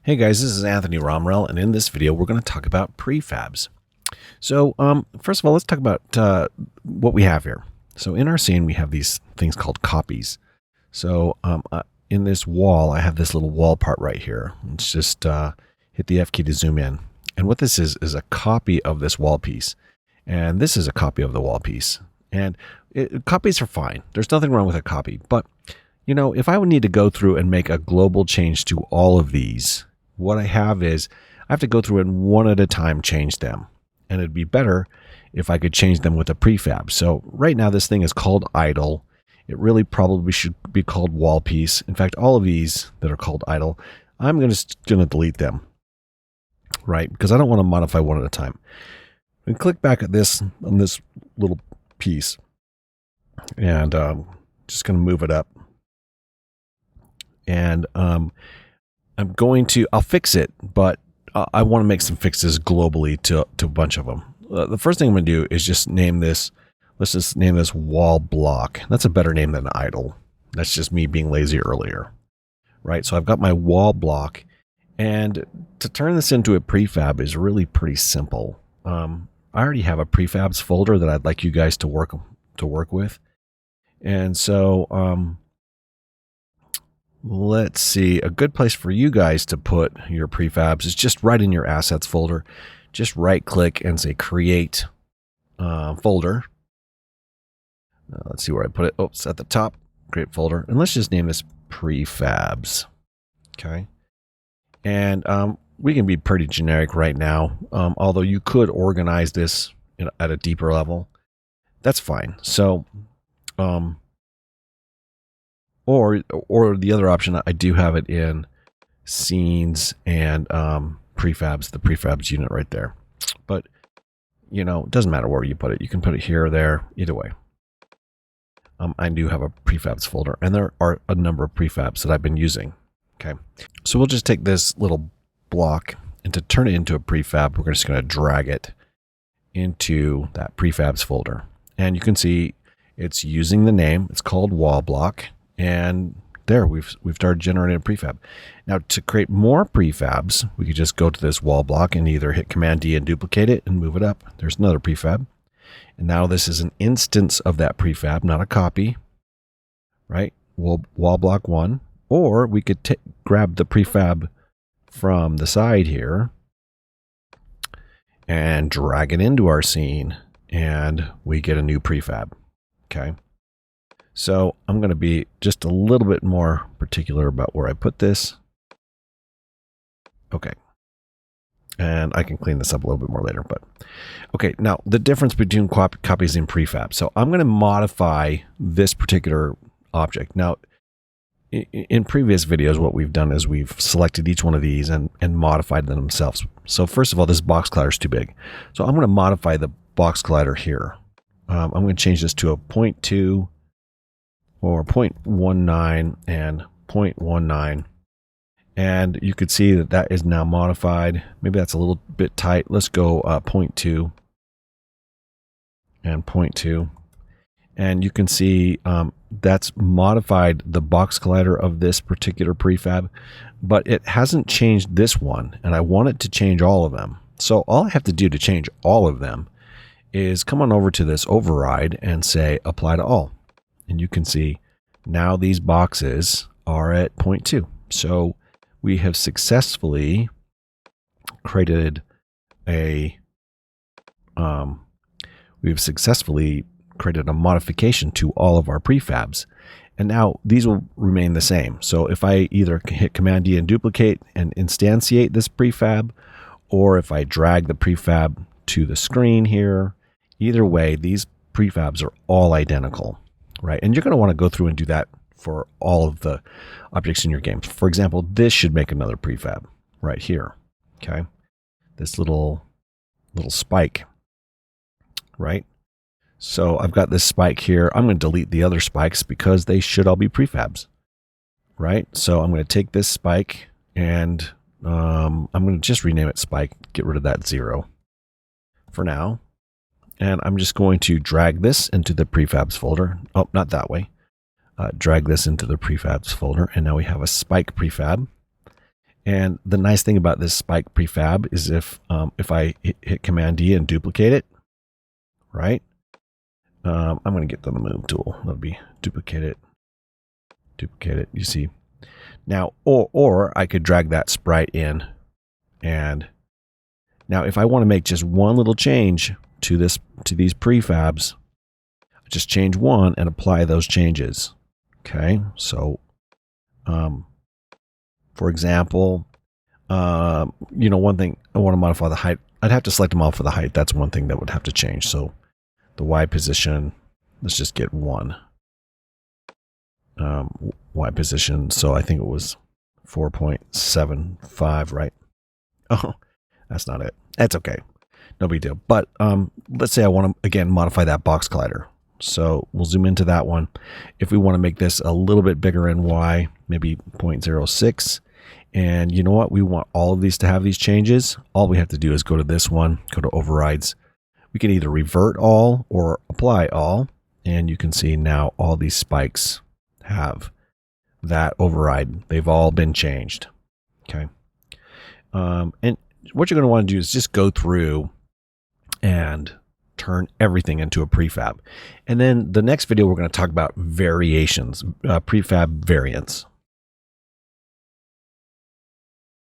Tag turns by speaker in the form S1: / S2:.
S1: Hey guys, this is Anthony Romrell, and in this video we're going to talk about prefabs. So first of all, let's talk about what we have here. So in our scene we have these things called copies. So in this wall I have this little wall part right here. Let's just hit the F key to zoom in. And what this is a copy of this wall piece. And this is a copy of the wall piece. And copies are fine. There's nothing wrong with a copy. But, you know, if I would need to go through and make a global change to all of these, what I have is I have to go through and one at a time change them. And it'd be better if I could change them with a prefab. So right now this thing is called idle. It really probably should be called wall piece. In fact, all of these that are called idle, I'm just going to delete them, right? Because I don't want to modify one at a time. And click back at this on this little piece, and just going to move it up. And I'll fix it, but I want to make some fixes globally to a bunch of them. The first thing I'm going to do is just name this. Let's just name this wall block. That's a better name than idle. That's just me being lazy earlier, right? So I've got my wall block, and to turn this into a prefab is really pretty simple. I already have a prefabs folder that I'd like you guys to work with, and so let's see. A good place for you guys to put your prefabs is just right in your assets folder. Just right click and say create folder. Let's see where I put it. Oops, at the top, create folder. And let's just name this prefabs. Okay. And we can be pretty generic right now. Although you could organize this at a deeper level. That's fine. So, or the other option, I do have it in scenes and prefabs, the prefabs unit right there. But, you know, it doesn't matter where you put it. You can put it here or there, either way. I do have a prefabs folder, and there are a number of prefabs that I've been using. Okay, so we'll just take this little block, and to turn it into a prefab, we're just going to drag it into that prefabs folder. And you can see it's using the name. It's called wall block. And there, we've started generating a prefab. Now, to create more prefabs, we could just go to this wall block and either hit Command D and duplicate it and move it up. There's another prefab. And now this is an instance of that prefab, not a copy, right? Wall block 1. Or we could grab the prefab from the side here and drag it into our scene, and we get a new prefab. Okay. So I'm going to be just a little bit more particular about where I put this. Okay. And I can clean this up a little bit more later, but okay. Now the difference between copies and prefab. So I'm going to modify this particular object. Now in previous videos, what we've done is we've selected each one of these and modified them themselves. So first of all, this box collider is too big. So I'm going to modify the box collider here. I'm going to change this to a 0.2 or 0.19 and 0.19. And you could see that that is now modified. Maybe that's a little bit tight. Let's go 0.2 and 0.2. And you can see that's modified the box collider of this particular prefab, but it hasn't changed this one. And I want it to change all of them. So all I have to do to change all of them is come on over to this override and say apply to all. And you can see now these boxes are at 0.2. So we have successfully created a modification to all of our prefabs. And now these will remain the same. So if I either hit Command D and duplicate and instantiate this prefab, or if I drag the prefab to the screen here, either way, these prefabs are all identical, right? And you're going to want to go through and do that for all of the objects in your game. For example, this should make another prefab right here. Okay. This little spike, right? So I've got this spike here. I'm going to delete the other spikes because they should all be prefabs, right? So I'm going to take this spike and I'm going to just rename it spike, get rid of that 0 for now. And I'm just going to drag this into the prefabs folder. Oh, not that way. Drag this into the prefabs folder. And now we have a spike prefab. And the nice thing about this spike prefab is if I hit Command D and duplicate it, right? I'm going to get the move tool. That'll be duplicate it. You see. Now, or I could drag that sprite in, and now if I want to make just one little change to these prefabs, just change one and apply those changes. Okay, so for example, one thing I want to modify the height. I'd have to select them all for the height. That's one thing that would have to change. So the Y position, let's just get 1. Y position. So I think it was 4.75, right? Oh, that's not it. That's okay. No big deal. But let's say I want to, again, modify that box collider. So we'll zoom into that one. If we want to make this a little bit bigger in Y, maybe 0.06. And you know what? We want all of these to have these changes. All we have to do is go to this one, go to overrides. We can either revert all or apply all. And you can see now all these spikes have that override. They've all been changed. Okay. And what you're going to want to do is just go through and turn everything into a prefab. And then the next video, we're going to talk about variations, prefab variants.